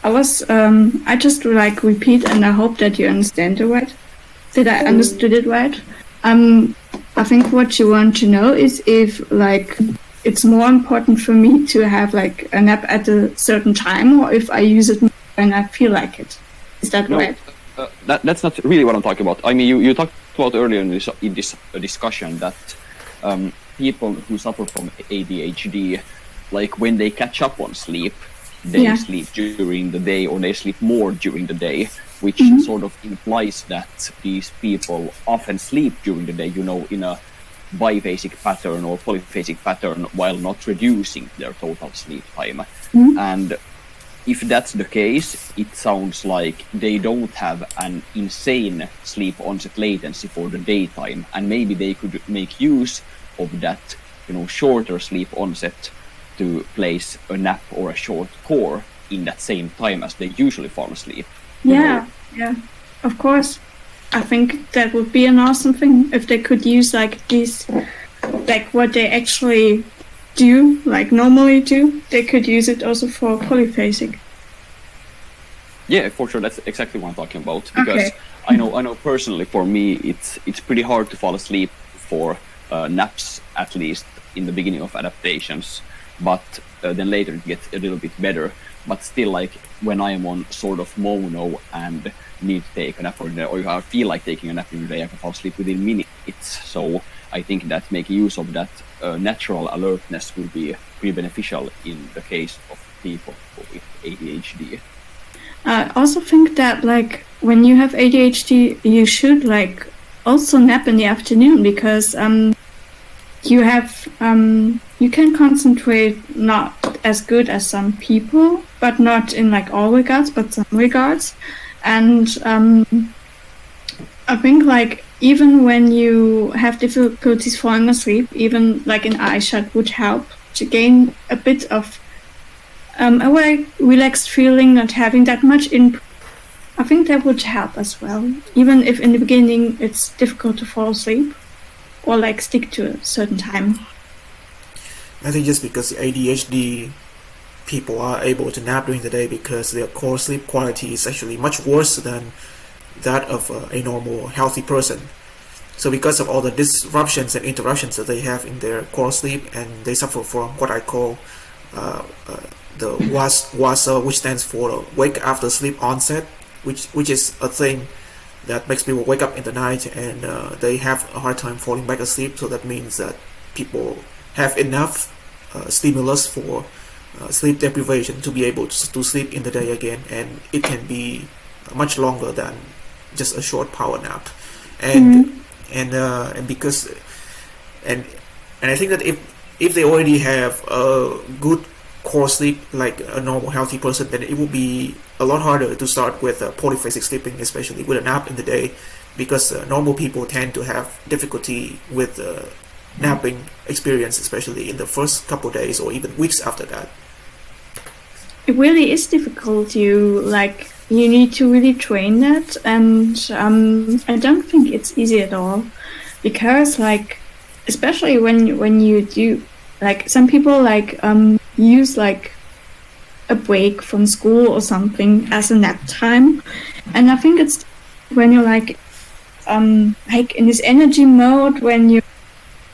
Speaker 1: I just like repeat, and I hope that you understand it right. Did I understood it right? I think what you want to know is if like it's more important for me to have like a nap at a certain time, or if I use it when I feel like it. Is that right?
Speaker 3: That's not really what I'm talking about. I mean, you talked about earlier in this discussion that people who suffer from ADHD, like when they catch up on sleep, they sleep during the day, or they sleep more during the day, which sort of implies that these people often sleep during the day, you know, in a biphasic pattern or polyphasic pattern, while not reducing their total sleep time. And if that's the case, it sounds like they don't have an insane sleep onset latency for the daytime, and maybe they could make use of that, you know, shorter sleep onset to place a nap or a short core in that same time as they usually fall asleep.
Speaker 1: Yeah, of course. I think that would be an awesome thing if they could use like these, like what they actually do, like normally do. They could use it also for polyphasic. Yeah,
Speaker 3: for sure. That's exactly what I'm talking about. Because I know personally, for me, it's pretty hard to fall asleep for naps, at least in the beginning of adaptations. But then later it gets a little bit better. But still, like when I am on sort of mono and need to take a nap for the day, or I feel like taking a nap in the day, I can fall asleep within minutes. So I think that making use of that natural alertness will be pretty beneficial in the case of people with ADHD.
Speaker 1: I also think that like when you have ADHD, you should like also nap in the afternoon, because you can concentrate not as good as some people, but not in like all regards, but some regards. And I think like even when you have difficulties falling asleep, even like an eye shut would help, to gain a bit of a relaxed feeling, not having that much input. I think that would help as well, even if in the beginning it's difficult to fall asleep or like stick to a certain time.
Speaker 2: I think just because ADHD people are able to nap during the day because their core sleep quality is actually much worse than that of a normal healthy person. So because of all the disruptions and interruptions that they have in their core sleep, and they suffer from what I call the WASA, which stands for wake after sleep onset, which is a thing that makes people wake up in the night and they have a hard time falling back asleep. So that means that people have enough stimulus for sleep deprivation to be able to sleep in the day again, and it can be much longer than just a short power nap. And because I think that if they already have a good core sleep like a normal healthy person, then it will be a lot harder to start with polyphasic sleeping, especially with a nap in the day, because normal people tend to have difficulty with napping experience, especially in the first couple of days or even weeks after that.
Speaker 1: It really is difficult. You need to really train that, and I don't think it's easy at all, because especially when you do, some people use a break from school or something as a nap time, and I think it's when you're in this energy mode, when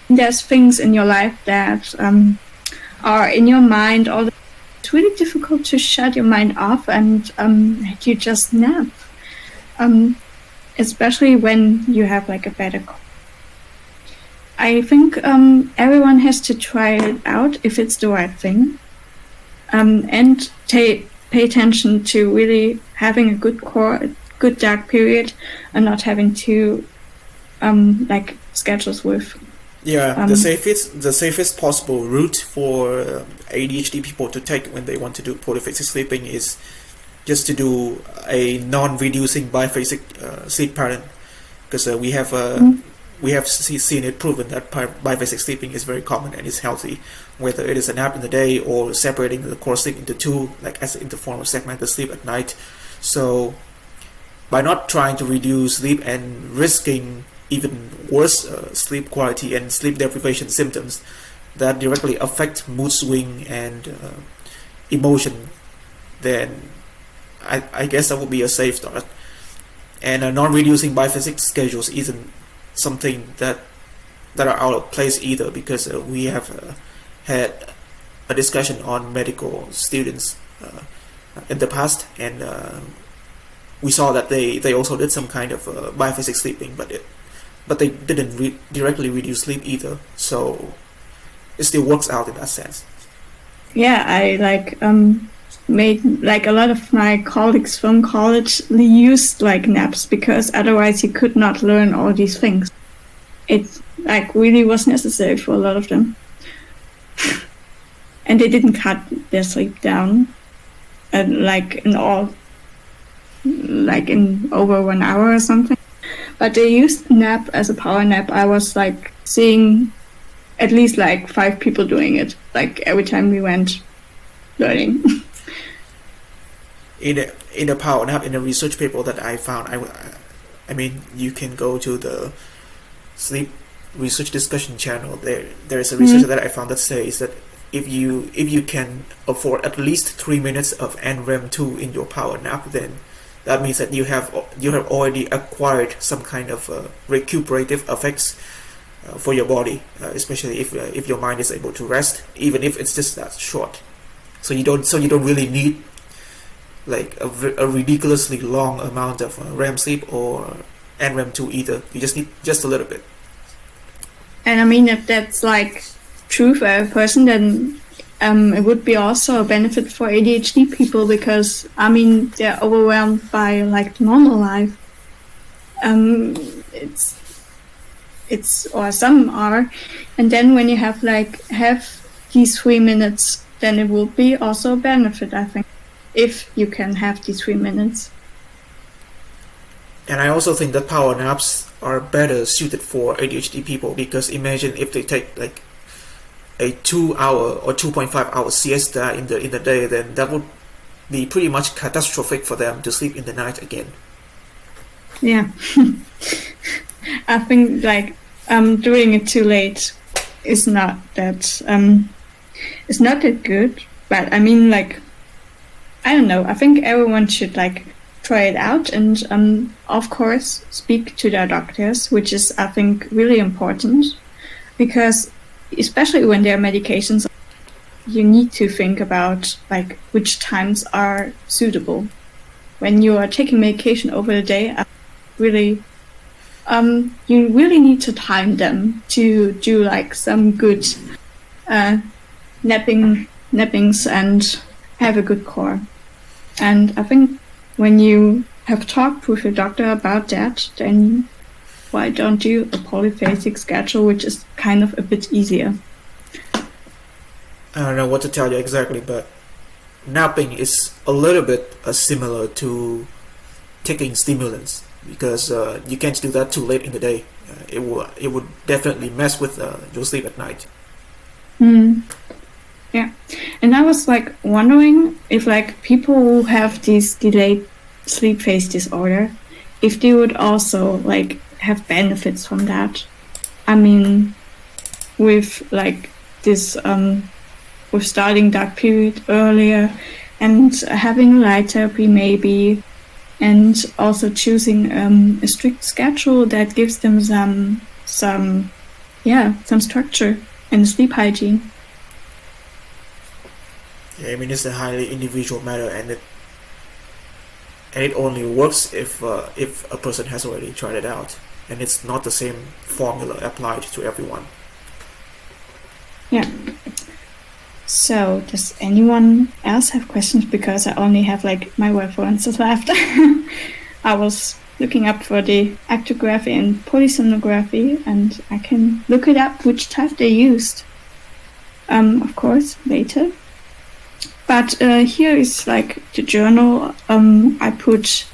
Speaker 1: there's things in your life that are in your mind all the. It's really difficult to shut your mind off and you just nap, especially when you have a better call. I think everyone has to try it out if it's the right thing, and pay attention to really having a good dark period and not having to schedules with.
Speaker 2: Yeah, the safest possible route for ADHD people to take when they want to do polyphasic sleeping is just to do a non-reducing biphasic sleep pattern, because we have seen it proven that biphasic sleeping is very common and is healthy, whether it is a nap in the day or separating the core sleep into two, as in the form of segmented sleep at night. So by not trying to reduce sleep and risking even worse sleep quality and sleep deprivation symptoms that directly affect mood swing and emotion, then I guess that would be a safe start. And non-reducing biphasic schedules isn't something that are out of place either, because we have had a discussion on medical students in the past, and we saw that they also did some kind of biphasic sleeping, but they didn't directly reduce sleep either, so it still works out in that sense.
Speaker 1: Yeah, I made a lot of my colleagues from college used naps, because otherwise you could not learn all these things. It really was necessary for a lot of them, and they didn't cut their sleep down, in over 1 hour or something. But they used nap as a power nap. I was seeing at least 5 people doing it, every time we went learning.
Speaker 2: In a power nap, in a research paper that I found, I mean, you can go to the sleep research discussion channel. There is a research that I found that says that if you can afford at least 3 minutes of NREM2 in your power nap, then that means that you have already acquired some kind of recuperative effects for your body, especially if your mind is able to rest, even if it's just that short. So you don't really need a ridiculously long amount of REM sleep or NREM2 either. You just need just a little bit.
Speaker 1: And I mean, if that's true for a person, then it would be also a benefit for ADHD people, because they're overwhelmed by the normal life. It's or some are, and then when you have these 3 minutes, then it will be also a benefit, I think, if you can have these 3 minutes.
Speaker 2: And I also think that power naps are better suited for ADHD people, because imagine if they take a 2 hour or 2.5 hour siesta in the day, then that would be pretty much catastrophic for them to sleep in the night again.
Speaker 1: Yeah. I think like doing it too late is not that good. But I mean, like, I don't know. I think everyone should like try it out and of course speak to their doctors, which is, I think, really important, because especially when there are medications, you need to think about like which times are suitable. When you are taking medication over the day, really, you really need to time them to do like some good nappings and have a good core. And I think when you have talked with your doctor about that, then why don't you a polyphasic schedule, which is kind of a bit easier?
Speaker 2: I don't know what to tell you exactly, but napping is a little bit similar to taking stimulants, because you can't do that too late in the day. It would definitely mess with your sleep at night.
Speaker 1: Yeah, and I was like wondering if like people who have this delayed sleep phase disorder, if they would also like have benefits from that. I mean, with like this with starting dark period earlier and having light therapy maybe, and also choosing a strict schedule that gives them some structure and sleep hygiene.
Speaker 2: Yeah, I mean, it's a highly individual matter, and it only works if a person has already tried it out, and it's not the same formula applied to everyone.
Speaker 1: Yeah. So, does anyone else have questions? Because I only have like my references left. I was looking up for the actigraphy and polysomnography, and I can look it up which type they used. Of course, later. But here is like the journal I put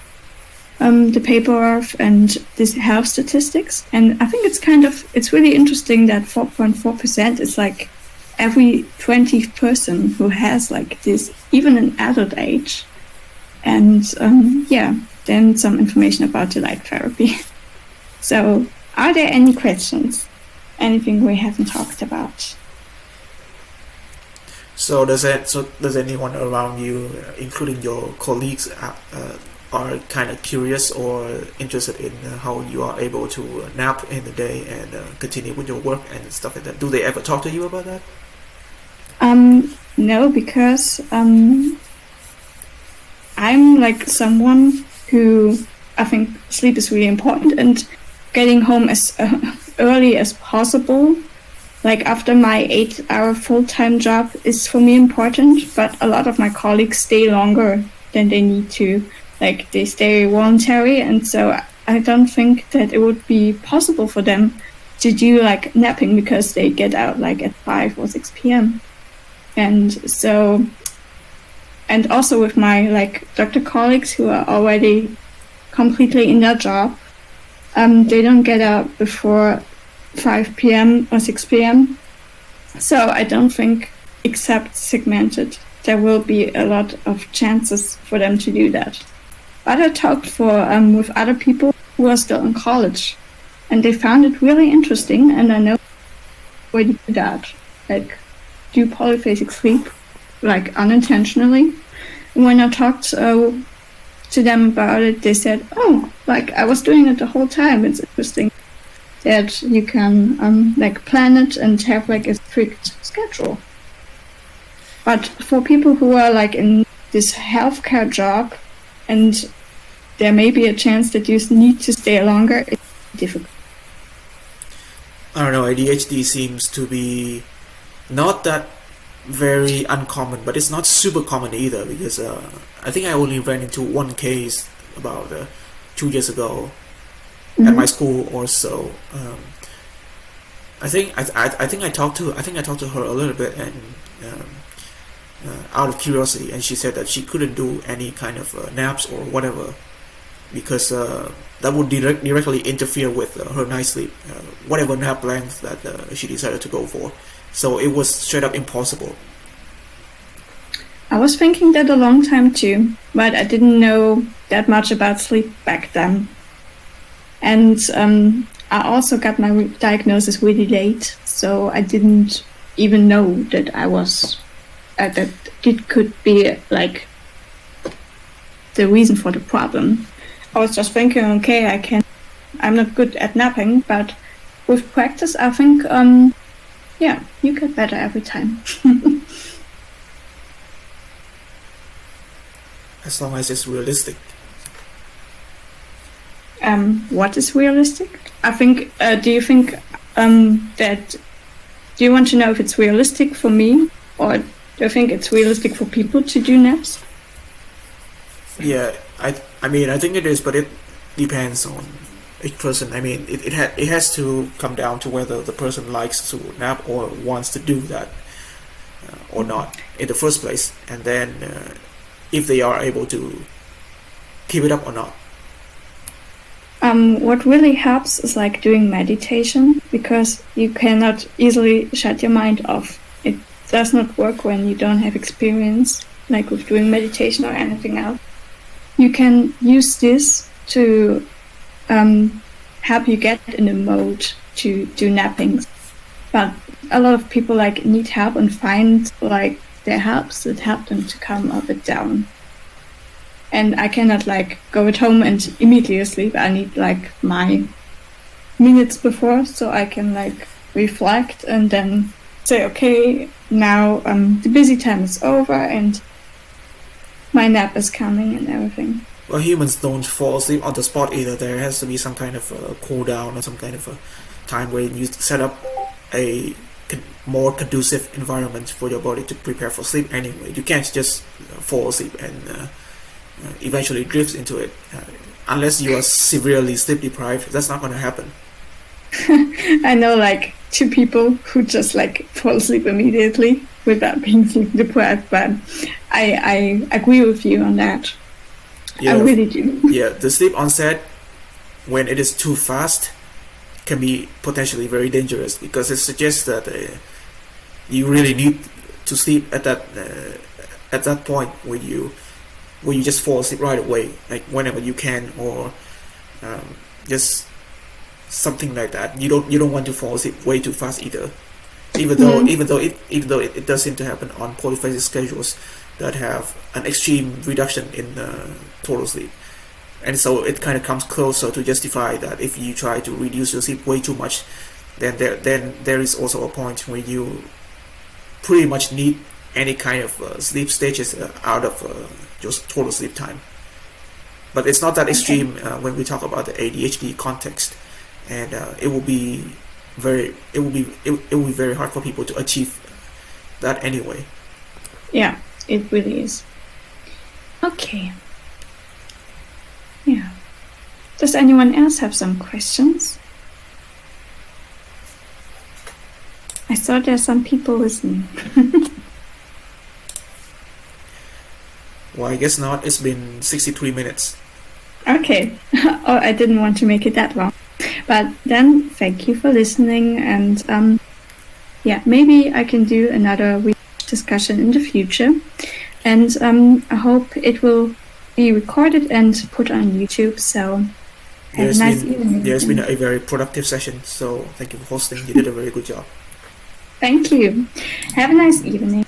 Speaker 1: the paper of and this health statistics. And I think it's really interesting that 4.4% is like every 20th person who has like this, even an adult age. And then some information about the light therapy. So are there any questions? Anything we haven't talked about?
Speaker 2: So does anyone around you, including your colleagues, are kind of curious or interested in how you are able to nap in the day and continue with your work and stuff like that? Do they ever talk to you about that?
Speaker 1: No, because I'm like someone who I think sleep is really important, and getting home as early as possible, like after my 8-hour full-time job, is for me important. But a lot of my colleagues stay longer than they need to. Like they stay voluntary, and so I don't think that it would be possible for them to do like napping because they get out like at 5 or 6 p.m. And so, and also with my like doctor colleagues who are already completely in their job, they don't get out before 5 p.m. or 6 p.m. So I don't think, except segmented, there will be a lot of chances for them to do that. But I talked with other people who are still in college, and they found it really interesting, and I know where you do that, like do polyphasic sleep, like unintentionally. And when I talked to them about it, they said, oh, like I was doing it the whole time. It's interesting that you can like plan it and have like a strict schedule. But for people who are like in this healthcare job and there may be a chance that you need to stay longer, it's difficult.
Speaker 2: I don't know, ADHD seems to be not that very uncommon, but it's not super common either, because I think I only ran into one case about 2 years ago at my school or so. I think I talked to her a little bit, and out of curiosity, and she said that she couldn't do any kind of naps or whatever because that would directly interfere with her night sleep, whatever nap length that she decided to go for. So it was straight up impossible.
Speaker 1: I was thinking that a long time too, but I didn't know that much about sleep back then. And I also got my diagnosis really late, so I didn't even know that I was that it could be like the reason for the problem. I was just thinking, okay, I'm not good at napping, but with practice, I think, yeah, you get better every time.
Speaker 2: As long as it's realistic.
Speaker 1: What is realistic? I think, do you think that, do you want to know if it's realistic for me, or do you think it's realistic for people to do naps?
Speaker 2: Yeah, I mean, I think it is, but it depends on each person. I mean, it has to come down to whether the person likes to nap or wants to do that or not in the first place, and then if they are able to keep it up or not.
Speaker 1: What really helps is like doing meditation, because you cannot easily shut your mind off. It does not work when you don't have experience, like with doing meditation or anything else. You can use this to help you get in the mode to do napping. But a lot of people like need help and find like their helps that help them to calm a bit down. And I cannot like go at home and immediately sleep. I need like my minutes before, so I can like reflect and then say, okay, now the busy time is over and my nap is coming and everything.
Speaker 2: Well, humans don't fall asleep on the spot either. There has to be some kind of a cool down or some kind of a time where you set up a more conducive environment for your body to prepare for sleep anyway. You can't just fall asleep and eventually drift into it. Unless you are severely sleep deprived, that's not going to happen.
Speaker 1: I know like 2 people who just like fall asleep immediately without being sleep deprived, but I agree with you on that.
Speaker 2: Yeah,
Speaker 1: I really do.
Speaker 2: Yeah, the sleep onset, when it is too fast, can be potentially very dangerous, because it suggests that you really need to sleep at that point where you just fall asleep right away, like whenever you can, or just something like that. You don't want to fall asleep way too fast either. Even though it does seem to happen on polyphasic schedules that have an extreme reduction in total sleep, and so it kind of comes closer to justify that if you try to reduce your sleep way too much, then there is also a point where you pretty much need any kind of sleep stages out of just total sleep time. But it's not that extreme when we talk about the ADHD context, and it will be very hard for people to achieve that anyway.
Speaker 1: Yeah, it really is. Okay. Yeah. Does anyone else have some questions? I saw there's some people listening.
Speaker 2: Well, I guess not. It's been 63 minutes.
Speaker 1: Okay. Oh, I didn't want to make it that long. But then, thank you for listening, and yeah, maybe I can do another discussion in the future. And I hope it will be recorded and put on YouTube, so have a nice evening.
Speaker 2: There's been a very productive session, so thank you for hosting. You did a very good job.
Speaker 1: Thank you. Have a nice evening.